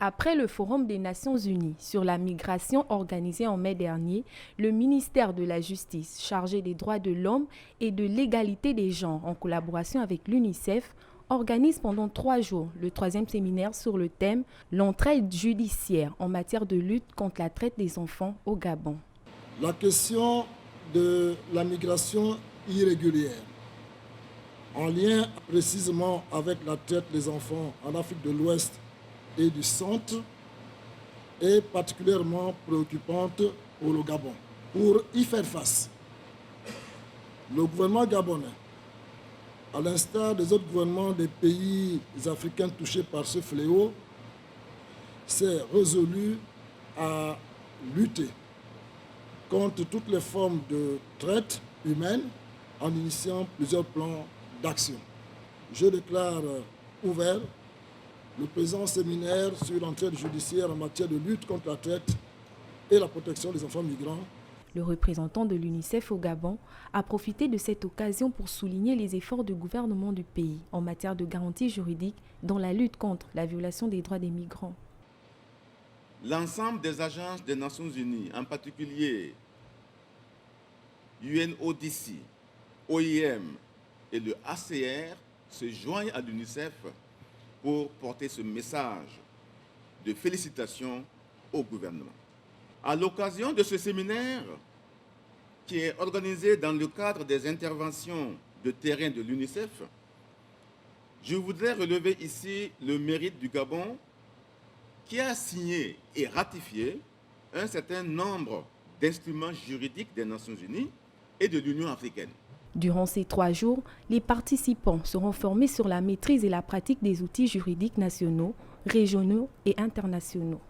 Après le Forum des Nations Unies sur la migration organisé en mai dernier, le ministère de la Justice, chargé des droits de l'homme et de l'égalité des genres, en collaboration avec l'UNICEF, organise pendant 3 jours le 3e séminaire sur le thème « L'entraide judiciaire en matière de lutte contre la traite des enfants au Gabon ». La question de la migration irrégulière, en lien précisément avec la traite des enfants en Afrique de l'Ouest et du Centre, est particulièrement préoccupante pour le Gabon. Pour y faire face, le gouvernement gabonais, à l'instar des autres gouvernements des pays africains touchés par ce fléau, s'est résolu à lutter contre toutes les formes de traite humaine en initiant plusieurs plans d'action. Je déclare ouvert le présent séminaire sur l'entraide judiciaire en matière de lutte contre la traite et la protection des enfants migrants. Le représentant de l'UNICEF au Gabon a profité de cette occasion pour souligner les efforts du gouvernement du pays en matière de garantie juridique dans la lutte contre la violation des droits des migrants. L'ensemble des agences des Nations Unies, en particulier UNODC, OIM et le HCR, se joignent à l'UNICEF pour porter ce message de félicitations au gouvernement. À l'occasion de ce séminaire, qui est organisé dans le cadre des interventions de terrain de l'UNICEF, je voudrais relever ici le mérite du Gabon qui a signé et ratifié un certain nombre d'instruments juridiques des Nations Unies et de l'Union africaine. Durant ces 3 jours, les participants seront formés sur la maîtrise et la pratique des outils juridiques nationaux, régionaux et internationaux.